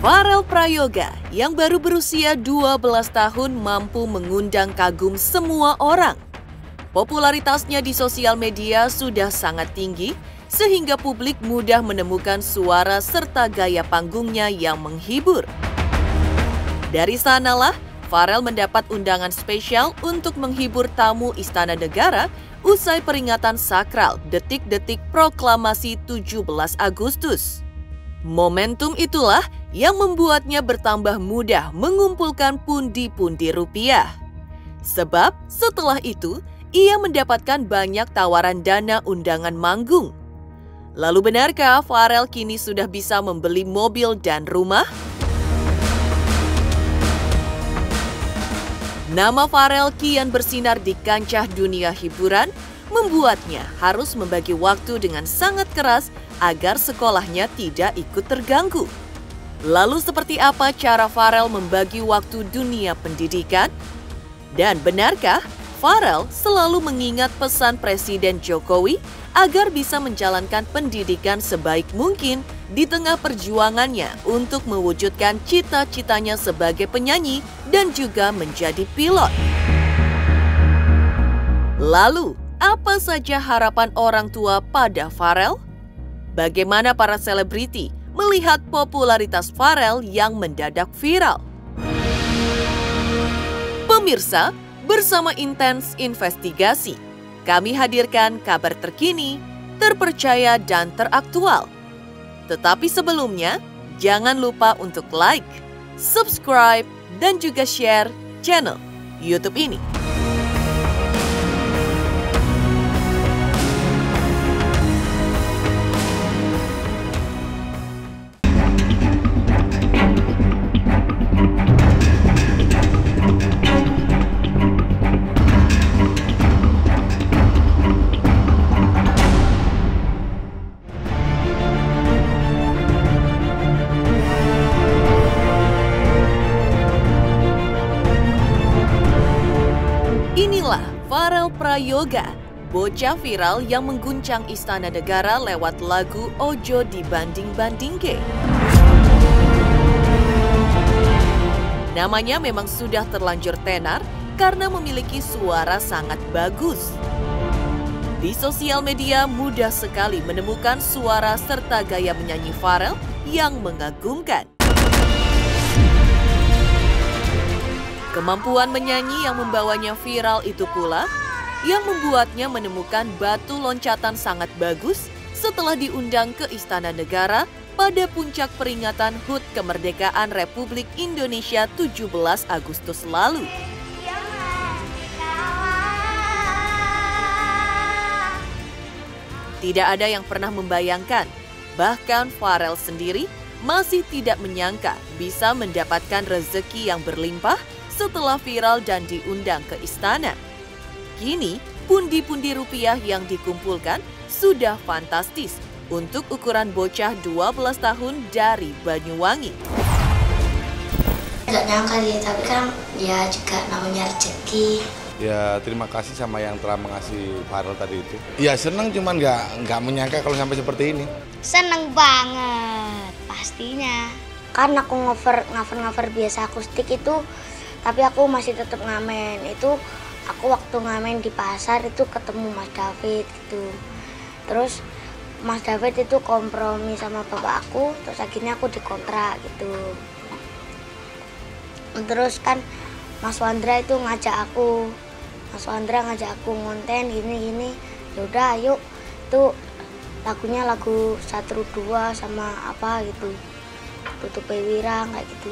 Farel Prayoga yang baru berusia 12 tahun mampu mengundang kagum semua orang. Popularitasnya di sosial media sudah sangat tinggi sehingga publik mudah menemukan suara serta gaya panggungnya yang menghibur. Dari sanalah Farel mendapat undangan spesial untuk menghibur tamu Istana Negara usai peringatan sakral detik-detik proklamasi 17 Agustus. Momentum itulah yang membuatnya bertambah mudah mengumpulkan pundi-pundi rupiah. Sebab setelah itu, ia mendapatkan banyak tawaran dana undangan manggung. Lalu benarkah Farel kini sudah bisa membeli mobil dan rumah? Nama Farel kian bersinar di kancah dunia hiburan, membuatnya harus membagi waktu dengan sangat keras agar sekolahnya tidak ikut terganggu. Lalu seperti apa cara Farel membagi waktu dunia pendidikan? Dan benarkah Farel selalu mengingat pesan Presiden Jokowi agar bisa menjalankan pendidikan sebaik mungkin di tengah perjuangannya untuk mewujudkan cita-citanya sebagai penyanyi dan juga menjadi pilot? Lalu, apa saja harapan orang tua pada Farel? Bagaimana para selebriti melihat popularitas Farel yang mendadak viral? Pemirsa, bersama Intens Investigasi, kami hadirkan kabar terkini, terpercaya dan teraktual. Tetapi sebelumnya, jangan lupa untuk like, subscribe, dan juga share channel YouTube ini. Inilah Farel Prayoga, bocah viral yang mengguncang Istana Negara lewat lagu Ojo Dibanding-Bandingke. Namanya memang sudah terlanjur tenar karena memiliki suara sangat bagus. Di sosial media mudah sekali menemukan suara serta gaya menyanyi Farel yang mengagumkan. Kemampuan menyanyi yang membawanya viral itu pula yang membuatnya menemukan batu loncatan sangat bagus setelah diundang ke Istana Negara pada puncak peringatan HUT Kemerdekaan Republik Indonesia 17 Agustus lalu. Tidak ada yang pernah membayangkan, bahkan Farel sendiri masih tidak menyangka bisa mendapatkan rezeki yang berlimpah setelah viral dan diundang ke istana. Kini, pundi-pundi rupiah yang dikumpulkan sudah fantastis untuk ukuran bocah 12 tahun dari Banyuwangi. Nggak nyangka ya, tapi kan ya juga namanya rezeki. Ya terima kasih sama yang telah mengasih Farel tadi itu. Ya senang, cuman nggak menyangka kalau sampai seperti ini. Seneng banget pastinya. Kan aku ngover biasa akustik itu, tapi aku masih tetap ngamen. Itu aku waktu ngamen di pasar itu ketemu Mas David gitu. Terus Mas David itu kompromi sama bapak aku, terus akhirnya aku dikontrak gitu. Terus kan Mas Wandra itu ngajak aku, ngonten gini. Yaudah ayo, tuh lagunya lagu Satru 2 sama apa gitu, Tutup Wirang kayak gitu.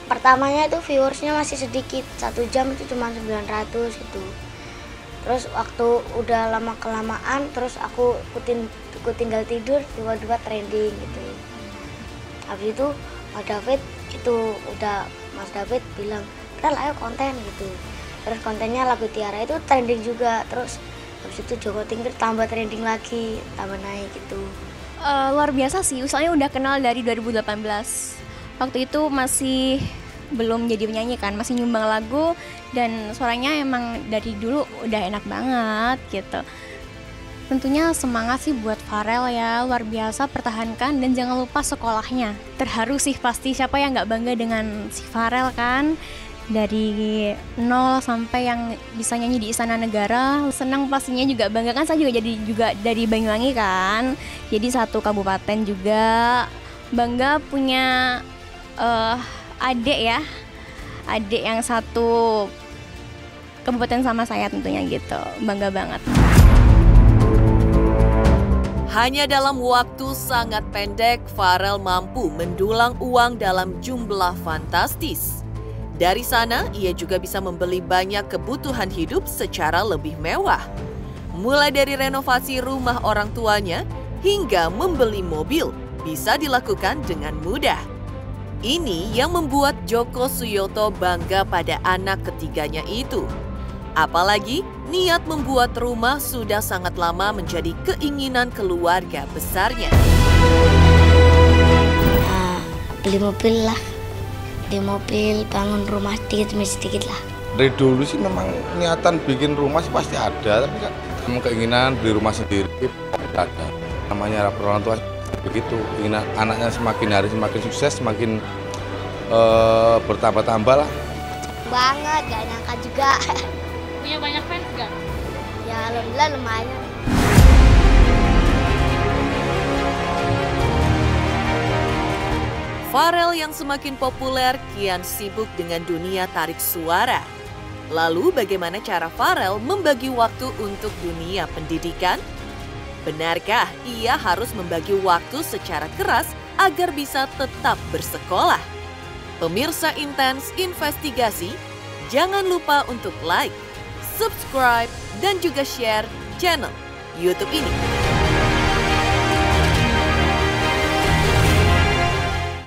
Pertamanya itu viewersnya masih sedikit, 1 jam itu cuma 900 gitu. Terus waktu udah lama-kelamaan, terus aku tinggal tidur, tiba-tiba trending gitu. Habis itu Mas David bilang, "Rel, ayo konten," gitu. Terus kontennya lagu Tiara itu trending juga. Terus habis itu Joko Tingkir tambah trending lagi, tambah naik gitu. Luar biasa sih, soalnya udah kenal dari 2018. Waktu itu masih belum jadi penyanyi kan, masih nyumbang lagu dan suaranya emang dari dulu udah enak banget gitu. Tentunya semangat sih buat Farel ya, luar biasa pertahankan dan jangan lupa sekolahnya. Terharu sih pasti, siapa yang nggak bangga dengan si Farel kan? Dari nol sampai yang bisa nyanyi di Istana Negara, senang pastinya juga bangga kan, saya juga dari Banyuwangi kan. Jadi satu kabupaten juga, bangga punya adik ya. Adik yang satu kabupaten sama saya tentunya gitu, bangga banget. Hanya dalam waktu sangat pendek, Farel mampu mendulang uang dalam jumlah fantastis. Dari sana, ia juga bisa membeli banyak kebutuhan hidup secara lebih mewah. Mulai dari renovasi rumah orang tuanya, hingga membeli mobil, bisa dilakukan dengan mudah. Ini yang membuat Joko Suyoto bangga pada anak ketiganya itu. Apalagi niat membuat rumah sudah sangat lama menjadi keinginan keluarga besarnya. Beli mobil lah, beli mobil, bangun rumah sedikit demi sedikit lah. Dari dulu sih memang niatan bikin rumah sih pasti ada, tapi kan memang keinginan beli rumah sendiri tidak ada. Namanya orang tua begitu, keinginan anaknya semakin hari semakin sukses, semakin bertambah-tambah lah. Banget, gak nyangka juga. Punya banyak fans gak? Ya alhamdulillah lumayan. Farel yang semakin populer kian sibuk dengan dunia tarik suara. Lalu bagaimana cara Farel membagi waktu untuk dunia pendidikan? Benarkah ia harus membagi waktu secara keras agar bisa tetap bersekolah? Pemirsa Intens Investigasi, jangan lupa untuk like, subscribe, dan juga share channel YouTube ini.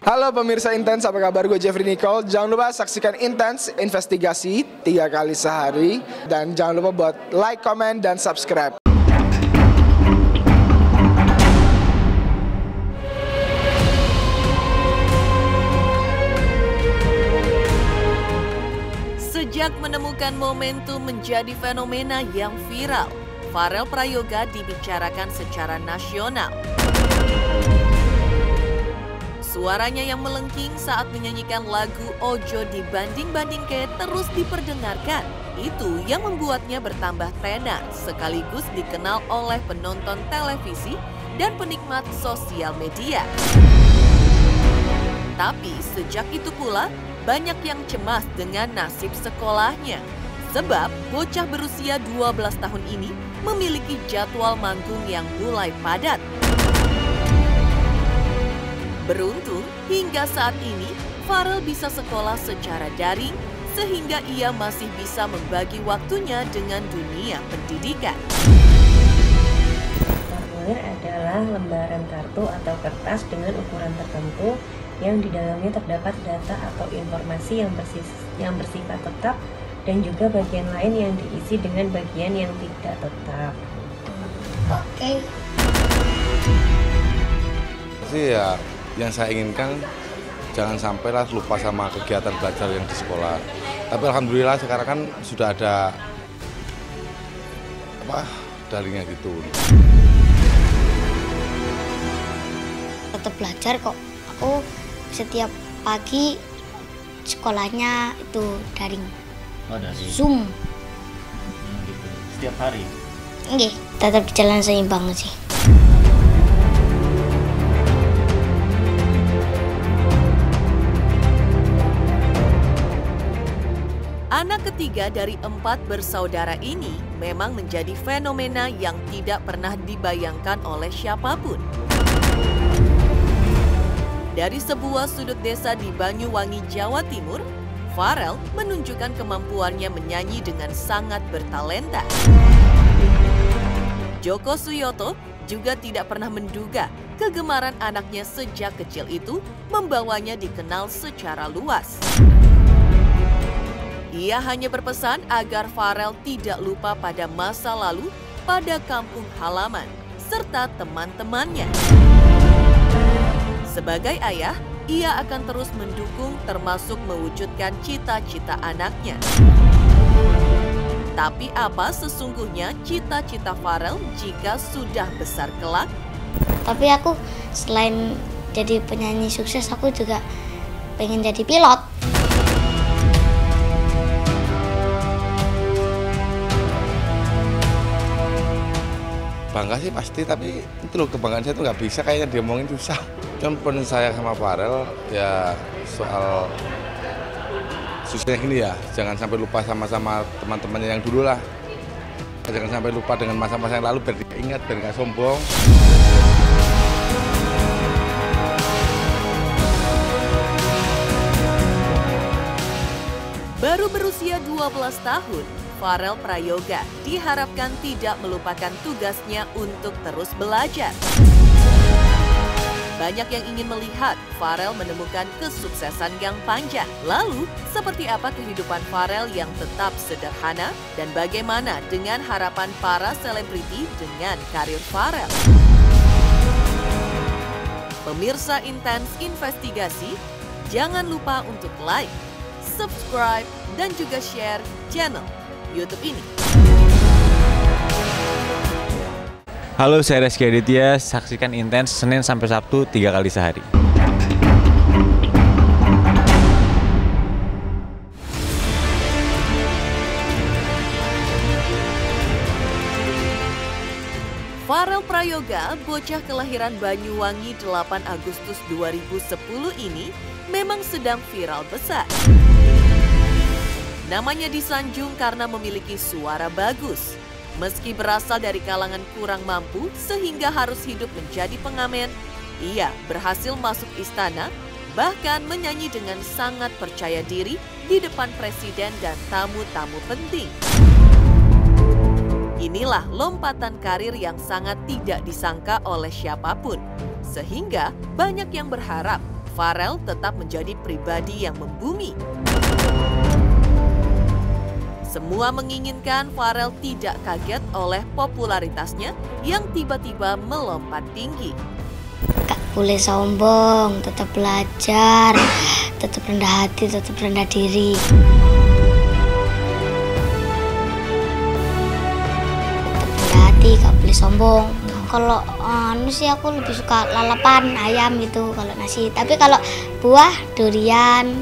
Halo pemirsa Intens, apa kabar? Gue Jeffrey Nicole. Jangan lupa saksikan Intens Investigasi 3 kali sehari. Dan jangan lupa buat like, comment, dan subscribe. Sejak menemukan momentum menjadi fenomena yang viral, Farel Prayoga dibicarakan secara nasional. Suaranya yang melengking saat menyanyikan lagu Ojo Dibanding-bandingke terus diperdengarkan. Itu yang membuatnya bertambah tenar, sekaligus dikenal oleh penonton televisi dan penikmat sosial media. Tapi sejak itu pula, banyak yang cemas dengan nasib sekolahnya. Sebab bocah berusia 12 tahun ini memiliki jadwal manggung yang mulai padat. Beruntung, hingga saat ini Farel bisa sekolah secara daring sehingga ia masih bisa membagi waktunya dengan dunia pendidikan. Formulir adalah lembaran kartu atau kertas dengan ukuran tertentu yang di dalamnya terdapat data atau informasi yang bersifat tetap dan juga bagian lain yang diisi dengan bagian yang tidak tetap. Oke. Ya, yang saya inginkan jangan sampailah lupa sama kegiatan belajar yang di sekolah. Tapi alhamdulillah sekarang kan sudah ada daringnya gitu. Tetap belajar kok. Aku setiap pagi sekolahnya itu daring. Oh, daring. Zoom. Gitu. Setiap hari. Nggih, tetap jalan seimbang sih. Anak ketiga dari 4 bersaudara ini memang menjadi fenomena yang tidak pernah dibayangkan oleh siapapun. Dari sebuah sudut desa di Banyuwangi, Jawa Timur, Farel menunjukkan kemampuannya menyanyi dengan sangat bertalenta. Joko Suyoto juga tidak pernah menduga kegemaran anaknya sejak kecil itu membawanya dikenal secara luas. Ia hanya berpesan agar Farel tidak lupa pada masa lalu, pada kampung halaman, serta teman-temannya. Sebagai ayah, ia akan terus mendukung termasuk mewujudkan cita-cita anaknya. Tapi apa sesungguhnya cita-cita Farel jika sudah besar kelak? Tapi aku selain jadi penyanyi sukses, aku juga pengen jadi pilot. Bangga sih pasti, tapi itu loh kebanggaan saya tuh nggak bisa kayaknya diomongin susah. Cuman pesan saya sama Farel ya soal susahnya gini ya, jangan sampai lupa sama teman-temannya yang dulu lah. Jangan sampai lupa dengan masa-masa yang lalu biar dia ingat, biar nggak sombong. Baru berusia 12 tahun, Farel Prayoga diharapkan tidak melupakan tugasnya untuk terus belajar. Banyak yang ingin melihat Farel menemukan kesuksesan yang panjang. Lalu, seperti apa kehidupan Farel yang tetap sederhana dan bagaimana dengan harapan para selebriti dengan karir Farel? Pemirsa Intens Investigasi, jangan lupa untuk like, subscribe, dan juga share channel YouTube ini. Halo, saya Reski Aditya. Saksikan Intens Senin sampai Sabtu 3 kali sehari. Farel Prayoga, bocah kelahiran Banyuwangi 8 Agustus 2010 ini memang sedang viral besar. Namanya disanjung karena memiliki suara bagus. Meski berasal dari kalangan kurang mampu sehingga harus hidup menjadi pengamen, ia berhasil masuk istana, bahkan menyanyi dengan sangat percaya diri di depan presiden dan tamu-tamu penting. Inilah lompatan karir yang sangat tidak disangka oleh siapapun, sehingga banyak yang berharap Farel tetap menjadi pribadi yang membumi. Semua menginginkan Farel tidak kaget oleh popularitasnya yang tiba-tiba melompat tinggi. Gak boleh sombong, tetap belajar, tetap rendah hati, tetap rendah diri. Tetap rendah hati, gak boleh sombong. Kalau sih aku lebih suka lalapan ayam gitu kalau nasi. Tapi kalau buah, durian,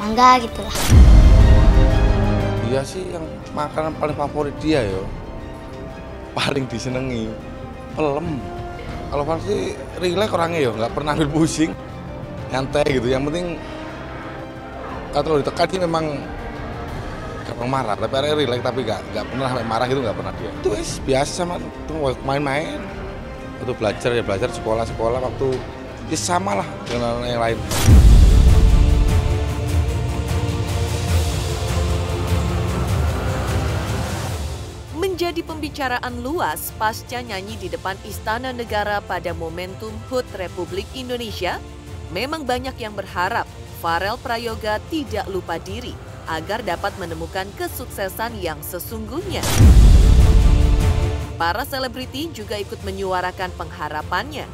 mangga gitulah. Dia sih yang makanan paling favorit dia yo, paling disenangi pelem. Kalau pasti rileks orangnya yo, nggak pernah ambil pusing, nyantai gitu. Yang penting kalau ditekan sih memang gampang marah, tapi ada rileks tapi nggak pernah sampai marah gitu, nggak pernah dia. Itu biasa sama tuh main-main, waktu belajar ya belajar, sekolah waktu ya sama lah dengan yang lain. Menjadi pembicaraan luas pasca nyanyi di depan Istana Negara pada momentum HUT Republik Indonesia, memang banyak yang berharap Farel Prayoga tidak lupa diri agar dapat menemukan kesuksesan yang sesungguhnya. Para selebriti juga ikut menyuarakan pengharapannya.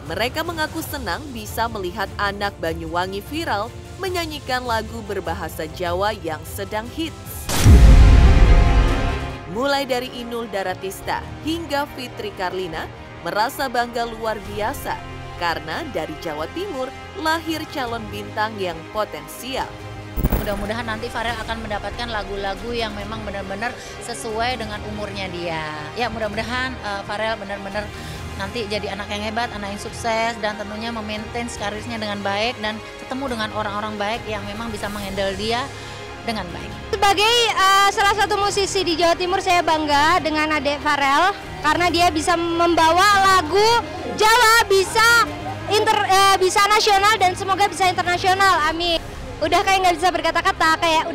Mereka mengaku senang bisa melihat anak Banyuwangi viral menyanyikan lagu berbahasa Jawa yang sedang hits. Mulai dari Inul Daratista hingga Fitri Karlina merasa bangga luar biasa karena dari Jawa Timur lahir calon bintang yang potensial. Mudah-mudahan nanti Farel akan mendapatkan lagu-lagu yang memang benar-benar sesuai dengan umurnya dia. Ya mudah-mudahan Farel benar-benar nanti jadi anak yang hebat, anak yang sukses, dan tentunya memaintain karirnya dengan baik dan ketemu dengan orang-orang baik yang memang bisa menghandle dia dengan baik. Sebagai salah satu musisi di Jawa Timur, saya bangga dengan adik Farel karena dia bisa membawa lagu Jawa bisa nasional dan semoga bisa internasional. Amin. Udah kayak nggak bisa berkata-kata, kayak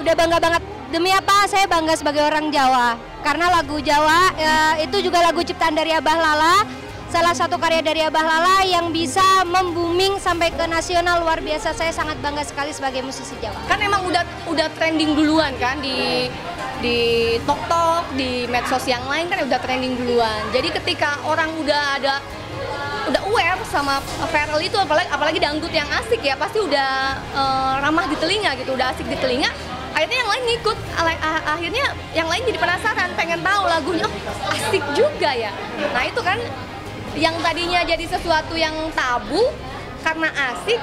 udah bangga banget. Demi apa? Saya bangga sebagai orang Jawa karena lagu Jawa itu juga lagu ciptaan dari Abah Lala. Salah satu karya dari Abah Lala yang bisa membooming sampai ke nasional, luar biasa. Saya sangat bangga sekali sebagai musisi Jawa. Kan emang udah trending duluan kan di TikTok, di medsos yang lain kan udah trending duluan. Jadi ketika orang udah aware sama Farel itu, apalagi dangdut yang asik ya, pasti udah ramah di telinga gitu, udah asik di telinga. akhirnya yang lain ngikut, akhirnya yang lain jadi penasaran, pengen tahu lagunya, oh asik juga ya. Nah itu kan yang tadinya jadi sesuatu yang tabu karena asik,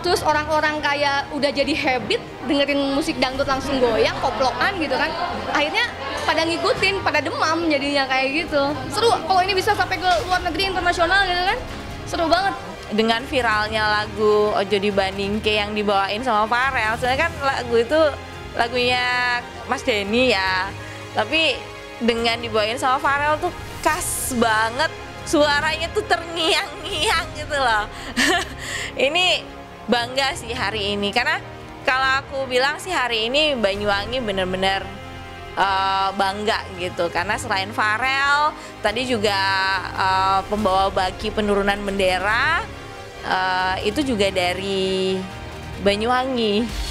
terus orang-orang kayak udah jadi habit dengerin musik dangdut langsung goyang, koplokan gitu kan, akhirnya pada ngikutin, pada demam jadinya kayak gitu. Seru kalau ini bisa sampai ke luar negeri, internasional gitu kan, seru banget. Dengan viralnya lagu Ojo Dibandingke yang dibawain sama Farel, sebenarnya kan lagu itu lagunya Mas Denny ya, tapi dengan dibawain sama Farel tuh khas banget, suaranya tuh terngiang-ngiang gitu loh. Ini bangga sih hari ini, karena kalau aku bilang sih hari ini Banyuwangi bener-bener bangga gitu, karena selain Farel tadi juga pembawa baki penurunan bendera itu juga dari Banyuwangi.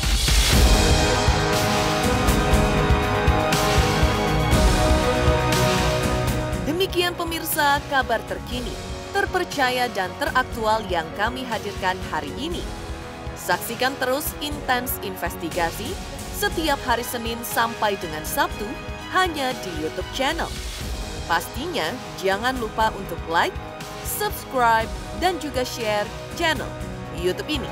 Demikian pemirsa kabar terkini, terpercaya dan teraktual yang kami hadirkan hari ini. Saksikan terus Intens Investigasi setiap hari Senin sampai dengan Sabtu hanya di YouTube channel. Pastinya jangan lupa untuk like, subscribe, dan juga share channel YouTube ini.